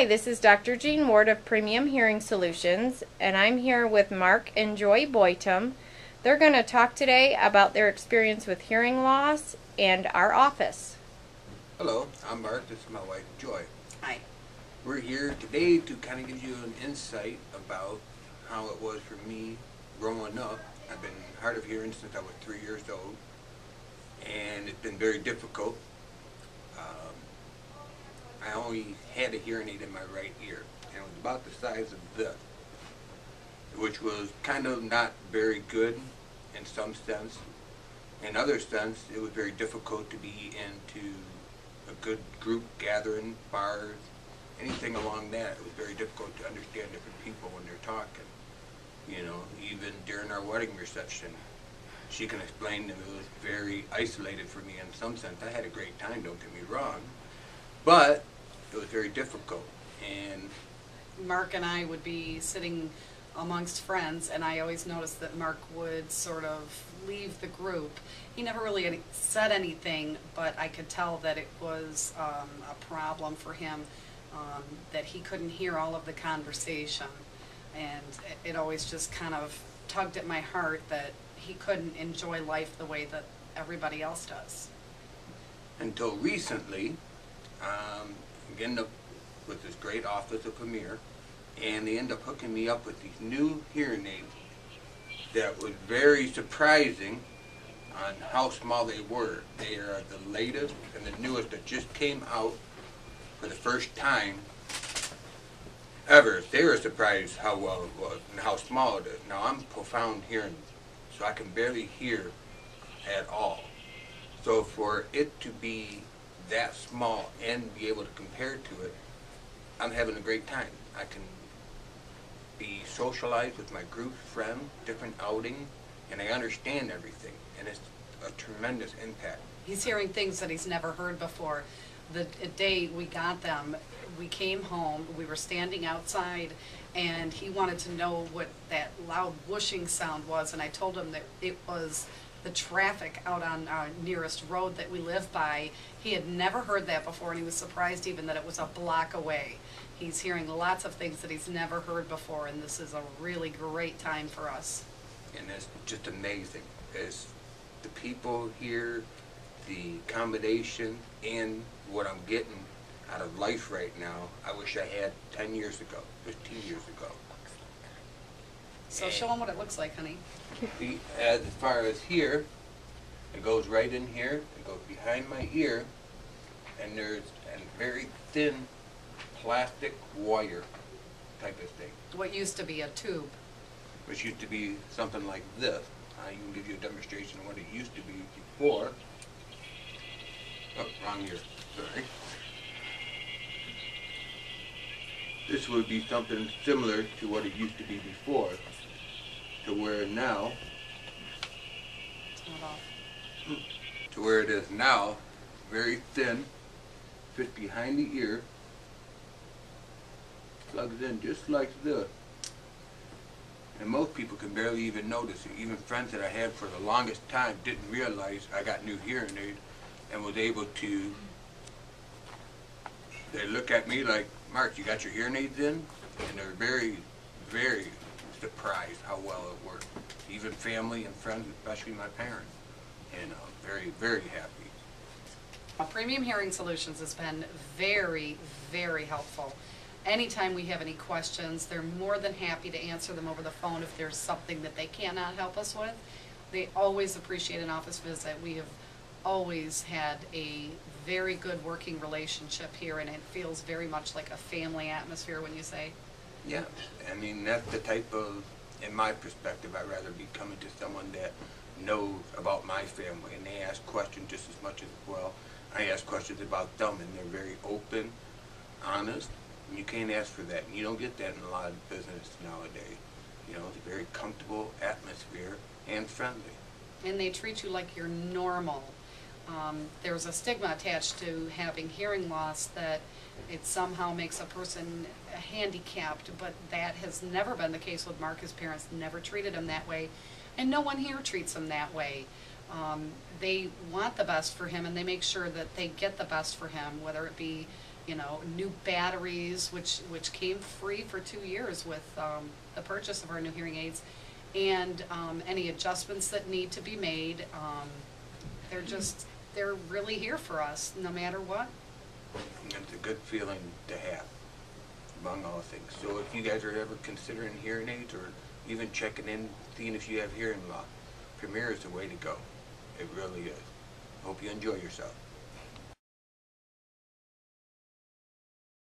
Hi, this is Dr. Jean Ward of Premium Hearing Solutions, and I'm here with Mark and Joy Boytum. They're going to talk today about their experience with hearing loss and our office. Hello, I'm Mark. This is my wife, Joy. Hi. We're here today to kind of give you an insight about how it was for me growing up. I've been hard of hearing since I was 3 years old, and it's been very difficult. I only had a hearing aid in my right ear, and it was about the size of this, which was kind of not very good in some sense. In other sense, it was very difficult to be into a good group gathering, bars, anything along that. It was very difficult to understand different people when they're talking. You know, even during our wedding reception, she can explain that it was very isolated for me in some sense. I had a great time, don't get me wrong, but it was very difficult. And Mark and I would be sitting amongst friends, and I always noticed that Mark would sort of leave the group. He never really said anything, but I could tell that it was a problem for him, that he couldn't hear all of the conversation. And it always just kind of tugged at my heart that he couldn't enjoy life the way that everybody else does. until recently, ended up with this great office of Premier, and they ended up hooking me up with these new hearing aids that was very surprising on how small they were. They are the latest and the newest that just came out for the first time ever. They were surprised how well it was and how small it is. Now I'm profound hearing, so I can barely hear at all. So for it to be that small and be able to compare to it, I'm having a great time. I can be socialized with my group friends, different outings, and I understand everything, and it's a tremendous impact. He's hearing things that he's never heard before. The day we got them, we came home, we were standing outside, and he wanted to know what that loud whooshing sound was, and I told him that it was the traffic out on our nearest road that we live by. He had never heard that before, and he was surprised even that it was a block away. He's hearing lots of things that he's never heard before, and this is a really great time for us. And it's just amazing. It's the people here, the accommodation, and what I'm getting out of life right now, I wish I had 10 years ago, 15 years ago. So show him what it looks like, honey. As far as here, it goes right in here, it goes behind my ear, and there's a very thin plastic wire type of thing. What used to be a tube. Which used to be something like this. I can give you a demonstration of what it used to be before. Oh, wrong ear, sorry. This would be something similar to what it used to be before, to where now, to where it is now, very thin, fits behind the ear, plugs in just like this. And most people can barely even notice it. Even friends that I had for the longest time didn't realize I got new hearing aids and was able to, they look at me like, Mark, you got your hearing aids in? And they're very, very surprised how well it worked. Even family and friends, especially my parents. And very, very happy. Premium Hearing Solutions has been very, very helpful. Anytime we have any questions, they're more than happy to answer them over the phone if there's something that they cannot help us with. They always appreciate an office visit. We have always had a very good working relationship here, and it feels very much like a family atmosphere, when you say. Yeah, I mean, that's the type of, in my perspective, I'd rather be coming to someone that knows about my family, and they ask questions just as much as well. I ask questions about them, and they're very open, honest. And you can't ask for that, and you don't get that in a lot of business nowadays. You know, it's a very comfortable atmosphere and friendly. And they treat you like you're normal. There's a stigma attached to having hearing loss that it somehow makes a person handicapped, but that has never been the case with Mark. His parents never treated him that way, and no one here treats him that way. They want the best for him, and they make sure that they get the best for him, whether it be you know, new batteries, which came free for 2 years with the purchase of our new hearing aids, and any adjustments that need to be made. They're really here for us, no matter what. It's a good feeling to have, among all things. So if you guys are ever considering hearing aids or even checking in, seeing if you have hearing loss, Premier is the way to go. It really is. Hope you enjoy yourself.